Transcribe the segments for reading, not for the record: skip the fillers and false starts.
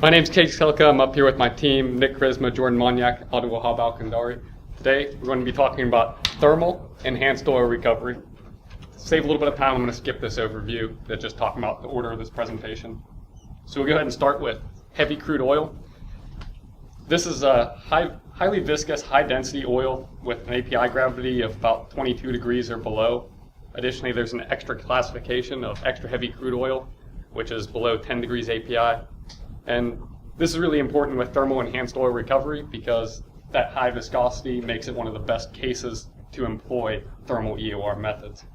My name's Kate Selka. I'm up here with my team, Nick Charisma, Jordan Monyak, Abdul Wahab Al-Kandari. Today, we're going to be talking about thermal enhanced oil recovery. To save a little bit of time, I'm going to skip this overview that's just talking about the order of this presentation. So we'll go ahead and start with heavy crude oil. This is a highly viscous, high-density oil with an API gravity of about 22 degrees or below. Additionally, there's an extra classification of extra heavy crude oil, which is below 10 degrees API. And this is really important with thermal enhanced oil recovery because that high viscosity makes it one of the best cases to employ thermal EOR methods.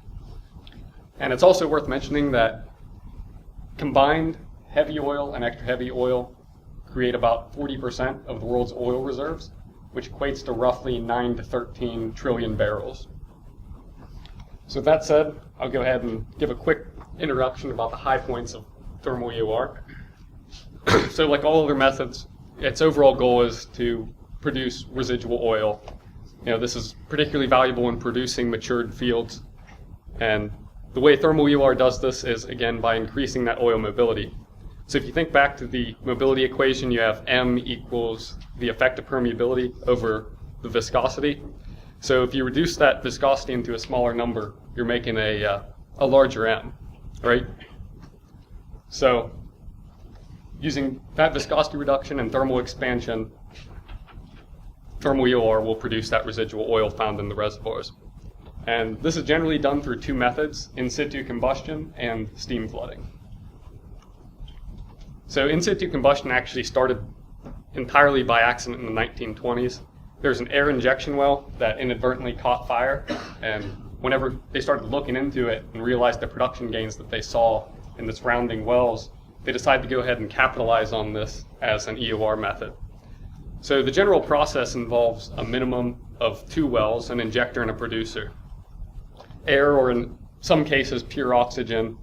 And it's also worth mentioning that combined heavy oil and extra heavy oil create about 40% of the world's oil reserves, which equates to roughly 9 to 13 trillion barrels. So with that said, I'll go ahead and give a quick introduction about the high points of thermal EOR. So like all other methods, its overall goal is to produce residual oil. This is particularly valuable in producing matured fields. And the way thermal EOR does this is, again, by increasing that oil mobility. So if you think back to the mobility equation, you have M equals the effective permeability over the viscosity. So if you reduce that viscosity into a smaller number, you're making a larger M, right? So using that viscosity reduction and thermal expansion, thermal EOR will produce that residual oil found in the reservoirs. And this is generally done through two methods, in situ combustion and steam flooding. So in situ combustion actually started entirely by accident in the 1920s. There's an air injection well that inadvertently caught fire, and whenever they started looking into it and realized the production gains that they saw in the surrounding wells, they decided to go ahead and capitalize on this as an EOR method. So the general process involves a minimum of two wells, an injector and a producer. Air, or in some cases pure oxygen,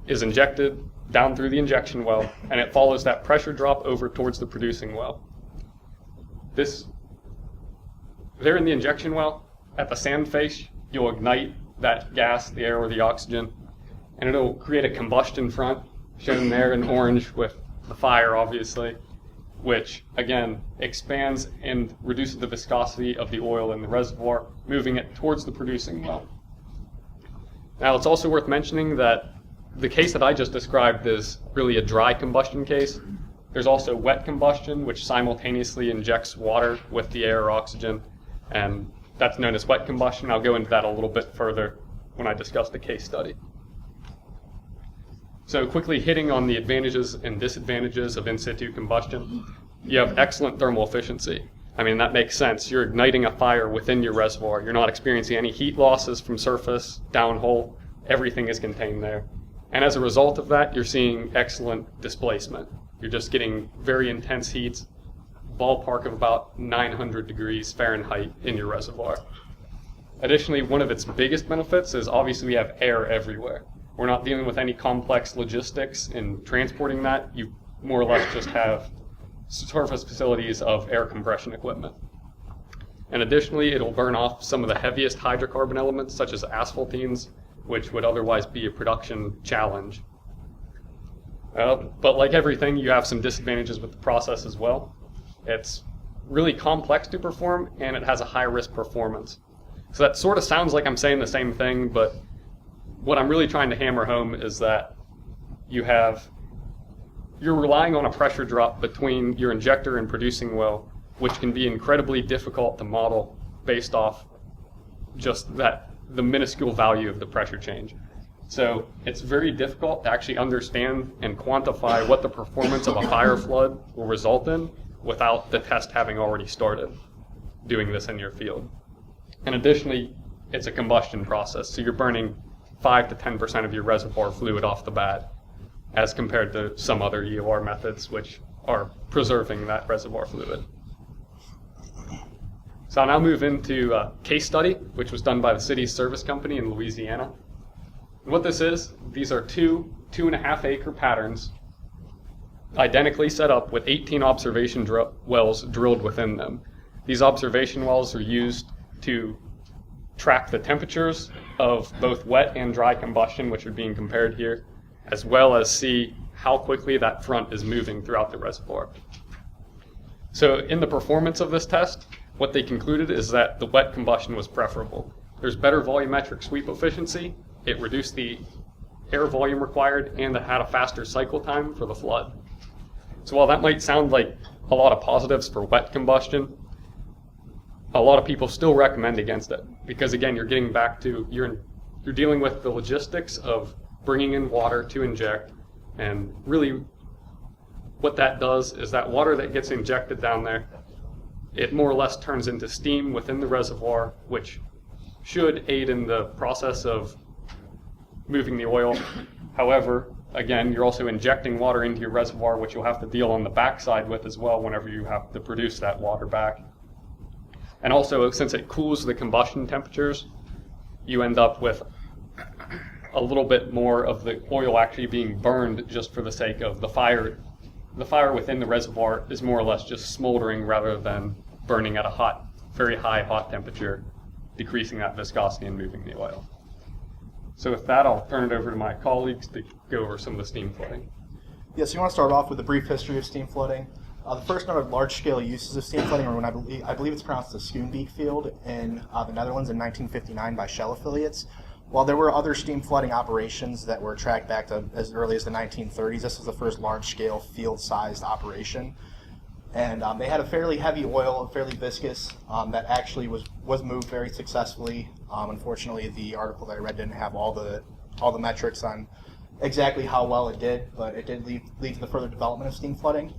is injected down through the injection well, and it follows that pressure drop over towards the producing well. There in the injection well, at the sand face, you'll ignite that gas, the air or the oxygen, and it'll create a combustion front, shown there in orange with the fire, obviously, which, again, expands and reduces the viscosity of the oil in the reservoir, moving it towards the producing well. Now, it's also worth mentioning that the case that I just described is really a dry combustion case. There's also wet combustion, which simultaneously injects water with the air or oxygen, and that's known as wet combustion. I'll go into that a little bit further when I discuss the case study. So quickly hitting on the advantages and disadvantages of in situ combustion, you have excellent thermal efficiency. I mean, that makes sense. You're igniting a fire within your reservoir. You're not experiencing any heat losses from surface, downhole. Everything is contained there. And as a result of that, you're seeing excellent displacement. You're just getting very intense heats, ballpark of about 900 degrees Fahrenheit in your reservoir. Additionally, one of its biggest benefits is obviously we have air everywhere. We're not dealing with any complex logistics in transporting that. You more or less just have surface facilities of air compression equipment. And additionally, it'll burn off some of the heaviest hydrocarbon elements, such as asphaltenes, which would otherwise be a production challenge. But like everything, you have some disadvantages with the process as well. It's really complex to perform, and it has a high-risk performance. So that sort of sounds like I'm saying the same thing, but what I'm really trying to hammer home is that you're relying on a pressure drop between your injector and producing well, which can be incredibly difficult to model based off just the minuscule value of the pressure change. So it's very difficult to actually understand and quantify what the performance of a fire flood will result in without the test having already started doing this in your field. And additionally, it's a combustion process, so you're burning 5 to 10% of your reservoir fluid off the bat, as compared to some other EOR methods which are preserving that reservoir fluid. So I'll now move into a case study, which was done by the city's service company in Louisiana. And what this is, these are 2.5 acre patterns, identically set up with 18 observation wells drilled within them. These observation wells are used to track the temperatures of both wet and dry combustion, which are being compared here, as well as see how quickly that front is moving throughout the reservoir. So in the performance of this test, what they concluded is that the wet combustion was preferable. There's better volumetric sweep efficiency, it reduced the air volume required, and it had a faster cycle time for the flood. So while that might sound like a lot of positives for wet combustion, a lot of people still recommend against it, because again, you're getting back to, you're dealing with the logistics of bringing in water to inject, and really what that does is that water that gets injected down there, it more or less turns into steam within the reservoir, which should aid in the process of moving the oil. However, again, you're also injecting water into your reservoir, which you'll have to deal on the backside with as well whenever you have to produce that water back. And also, since it cools the combustion temperatures, you end up with a little bit more of the oil actually being burned just for the sake of the fire. The fire within the reservoir is more or less just smoldering rather than burning at a very high hot temperature, decreasing that viscosity and moving the oil. So with that, I'll turn it over to my colleagues to go over some of the steam flooding. Yes, you want to start off with a brief history of steam flooding. The first known large-scale uses of steam flooding were when I believe it's pronounced the Schoonbeek field in the Netherlands in 1959 by Shell affiliates. While there were other steam flooding operations that were tracked back to as early as the 1930s, this was the first large-scale field-sized operation. And they had a fairly heavy oil, fairly viscous, that actually was moved very successfully. Unfortunately, the article that I read didn't have all the metrics on exactly how well it did, but it did lead to the further development of steam flooding.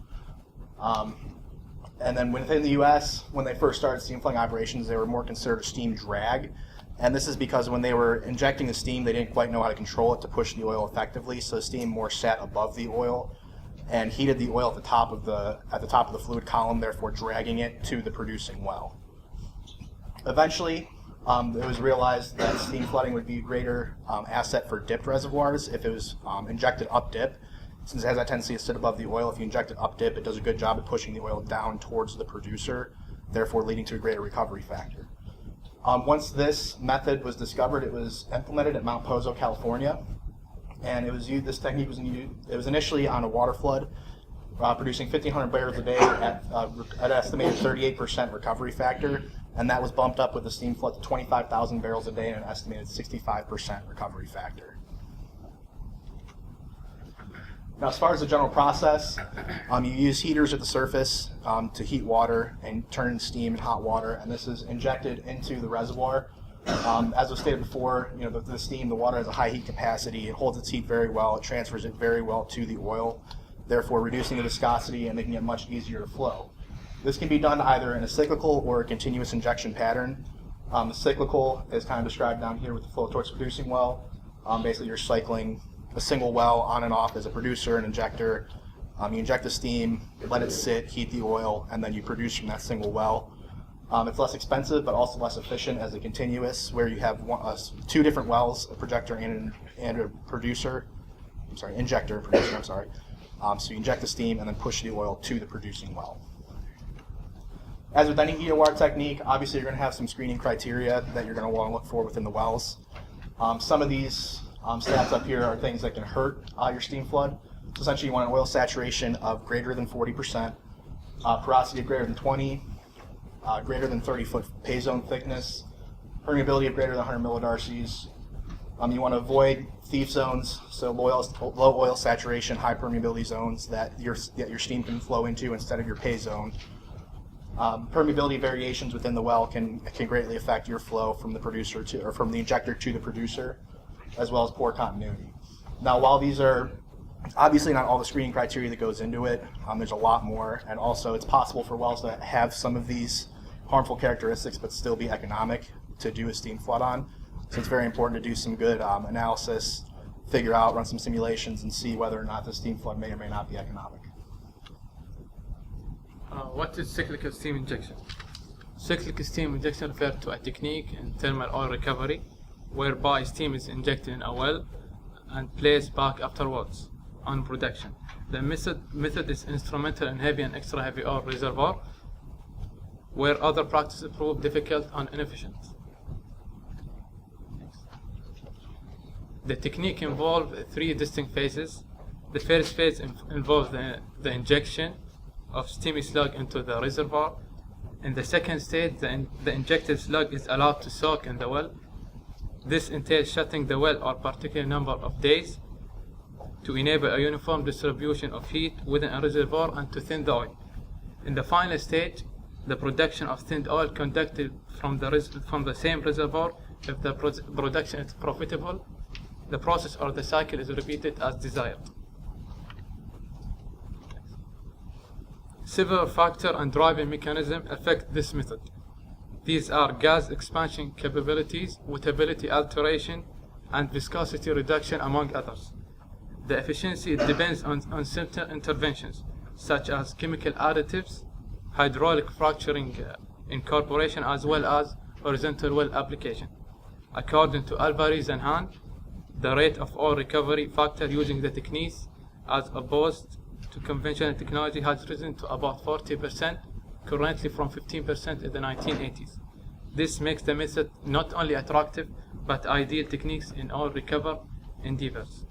And then within the U.S., when they first started steam flooding operations, they were more considered a steam drag. And this is because when they were injecting the steam, they didn't quite know how to control it to push the oil effectively, so the steam more sat above the oil and heated the oil at the top of the fluid column, therefore dragging it to the producing well. Eventually, it was realized that steam flooding would be a greater asset for dipped reservoirs if it was injected up dip. Since it has that tendency to sit above the oil, if you inject it up dip, it does a good job at pushing the oil down towards the producer, therefore leading to a greater recovery factor. Once this method was discovered, it was implemented at Mount Poso, California, and this technique was used. It was initially on a water flood, producing 1,500 barrels a day at an estimated 38% recovery factor, and that was bumped up with the steam flood to 25,000 barrels a day and an estimated 65% recovery factor. Now, as far as the general process, you use heaters at the surface to heat water and turn steam and hot water, and this is injected into the reservoir. As was stated before, the steam, the water has a high heat capacity. It holds its heat very well. It transfers it very well to the oil, therefore reducing the viscosity and making it much easier to flow. This can be done either in a cyclical or a continuous injection pattern. The cyclical is kind of described down here with the flow towards producing well. Basically, you're cycling a single well on and off as a producer and injector. You inject the steam, let it sit, heat the oil, and then you produce from that single well. It's less expensive, but also less efficient as a continuous, where you have two different wells, a projector and a producer. Injector and producer. So you inject the steam and then push the oil to the producing well. As with any EOR technique, obviously you're going to have some screening criteria that you're going to want to look for within the wells. Some of these stats up here are things that can hurt your steam flood. So essentially you want an oil saturation of greater than 40%, porosity of greater than 20, greater than 30-foot pay zone thickness, permeability of greater than 100 millidarcies. You want to avoid thief zones, so low oil saturation, high permeability zones that your steam can flow into instead of your pay zone. Permeability variations within the well can greatly affect your flow from the producer or from the injector to the producer, as well as pore continuity. Now, while these are obviously not all the screening criteria that goes into it, there's a lot more, and also it's possible for wells to have some of these harmful characteristics but still be economic to do a steam flood on. So it's very important to do some good analysis, figure out, run some simulations, and see whether or not the steam flood may or may not be economic. What is cyclical steam injection? Cyclical steam injection refers to a technique in thermal oil recovery whereby steam is injected in a well and placed back afterwards on production. The method is instrumental in heavy and extra heavy oil reservoir where other practices prove difficult and inefficient. The technique involves three distinct phases. The first phase involves the injection of steamy slug into the reservoir. In the second stage, the injected slug is allowed to soak in the well. This entails shutting the well for a particular number of days to enable a uniform distribution of heat within a reservoir and to thin the oil. In the final stage, the production of thinned oil conducted from the same reservoir. If the production is profitable, the process or the cycle is repeated as desired. Several factors and driving mechanisms affect this method. These are gas expansion capabilities, wettability alteration, and viscosity reduction, among others. The efficiency depends on certain interventions, such as chemical additives, hydraulic fracturing incorporation, as well as horizontal well application. According to Alvarez and Hahn, the rate of oil recovery factor using the techniques as opposed to conventional technology has risen to about 40%, currently from 15% in the 1980s. This makes the method not only attractive, but ideal techniques in oil recovery endeavors.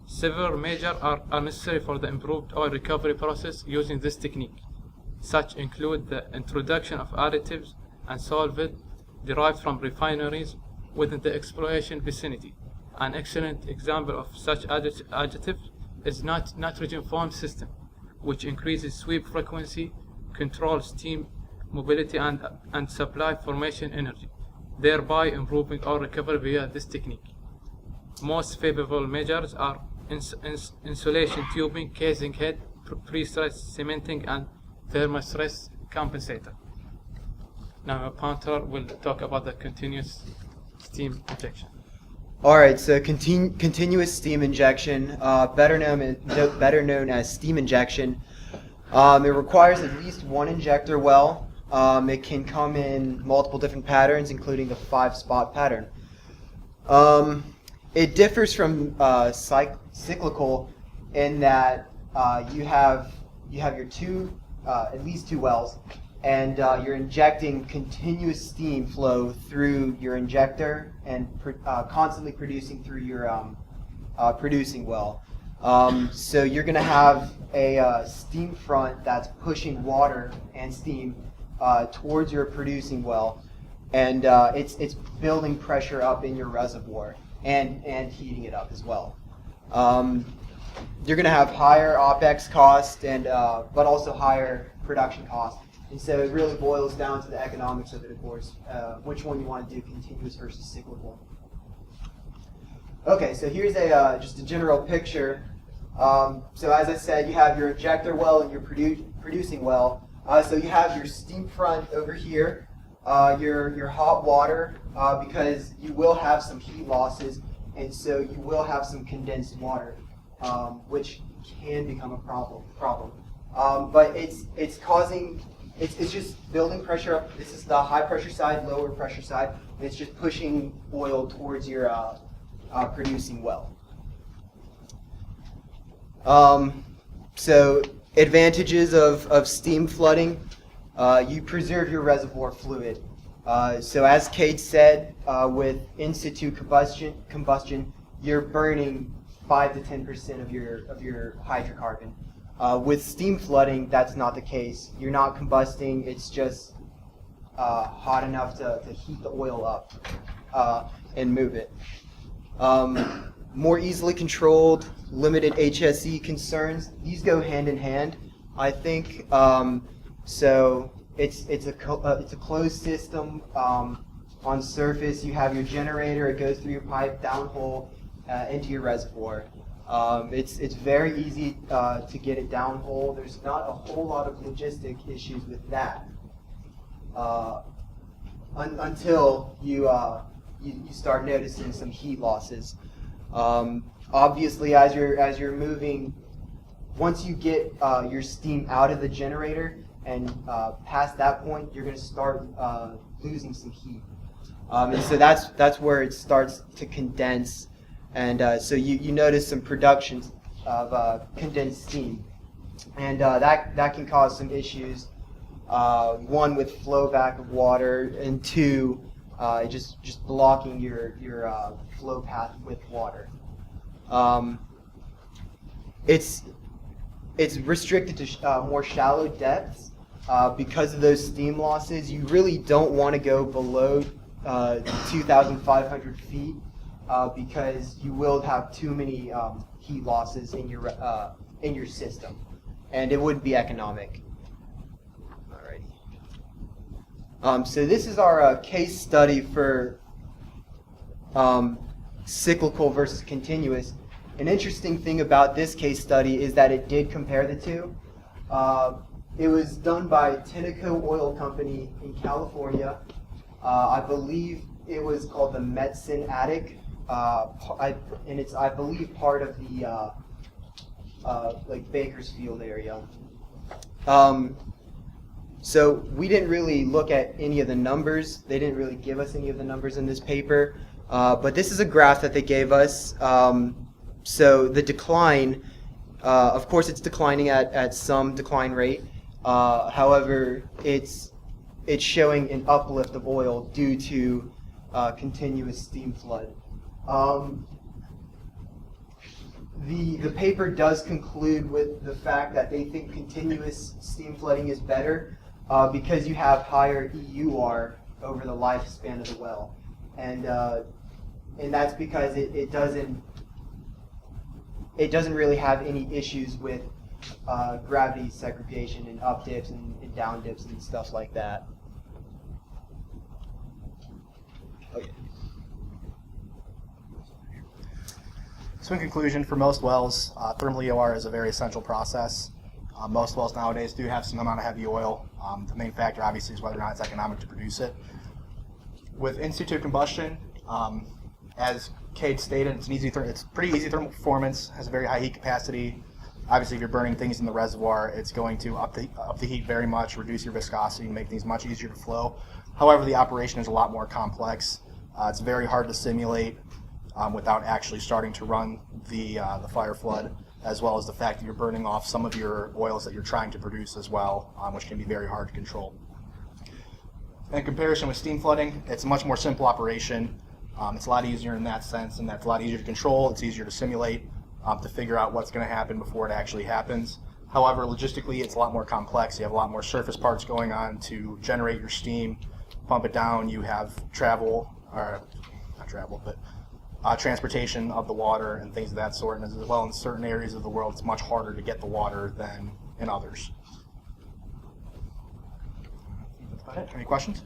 Several measures are necessary for the improved oil recovery process using this technique. Such include the introduction of additives and solvent derived from refineries within the exploration vicinity. An excellent example of such additive is nitrogen foam system, which increases sweep frequency, controls steam mobility, and supply formation energy, thereby improving oil recovery via this technique. Most favorable measures are insulation tubing, casing head, pre-stress cementing, and thermal stress compensator. Now Panther will talk about the continuous steam injection. Alright, so continuous steam injection, better known as steam injection. It requires at least one injector well. It can come in multiple different patterns, including the 5-spot pattern. It differs from cyclical in that you have your at least two wells, and you're injecting continuous steam flow through your injector and constantly producing through your producing well. So you're going to have a steam front that's pushing water and steam towards your producing well, and it's building pressure up in your reservoir and heating it up as well. You're going to have higher OPEX cost but also higher production cost. And so it really boils down to the economics of it, of course, which one you want to do, continuous versus cyclical. Okay, so here's just a general picture. So as I said, you have your injector well and your producing well. So you have your steam front over here, your hot water, because you will have some heat losses, and so you will have some condensed water, which can become a problem. But it's causing. It's just building pressure up. This is the high pressure side, lower pressure side. And it's just pushing oil towards your producing well. So advantages of steam flooding: you preserve your reservoir fluid. So as Cade said, with in situ combustion, you're burning 5 to 10% of your hydrocarbon. With steam flooding, that's not the case. You're not combusting, it's just hot enough to heat the oil up and move it. More easily controlled, limited HSE concerns. These go hand in hand, I think. So it's a closed system. On surface, you have your generator. It goes through your pipe downhole into your reservoir. It's very easy to get it downhole. There's not a whole lot of logistic issues with that until you start noticing some heat losses. Obviously, as you're moving, once you get your steam out of the generator and past that point, you're going to start losing some heat, and so that's where it starts to condense. And so you notice some production of condensed steam, and that can cause some issues. One, with flow back of water, and two, just blocking your flow path with water. it's restricted to more shallow depths because of those steam losses. You really don't want to go below 2,500 feet because you will have too many heat losses in your system, and it wouldn't be economic. Alrighty. So this is our case study for cyclical versus continuous. An interesting thing about this case study is that it did compare the two. It was done by Tenneco Oil Company in California. I believe it was called the Medicine Attic, and it's, I believe, part of the like Bakersfield area. So we didn't really look at any of the numbers. They didn't really give us any of the numbers in this paper, but this is a graph that they gave us. So the decline, of course, it's declining at some decline rate. However, it's showing an uplift of oil due to continuous steam flood. The paper does conclude with the fact that they think continuous steam flooding is better because you have higher EUR over the lifespan of the well, and that's because it doesn't really have any issues with gravity segregation and up dips and down dips and stuff like that. Okay. So in conclusion, for most wells, thermal EOR is a very essential process. Most wells nowadays do have some amount of heavy oil. The main factor obviously is whether or not it's economic to produce it. With in-situ combustion, as Cade stated, it's pretty easy thermal performance, has a very high heat capacity. Obviously, if you're burning things in the reservoir, it's going to up the heat very much, reduce your viscosity, make things much easier to flow. However, the operation is a lot more complex. It's very hard to simulate without actually starting to run the fire flood, as well as the fact that you're burning off some of your oils that you're trying to produce as well, which can be very hard to control. In comparison with steam flooding, it's a much more simple operation. It's a lot easier in that sense, and that's a lot easier to control. It's easier to simulate, to figure out what's going to happen before it actually happens. However, logistically, it's a lot more complex. You have a lot more surface parts going on to generate your steam, pump it down. You have transportation of the water and things of that sort. And as well, in certain areas of the world, it's much harder to get the water than in others. That's about it. Any questions?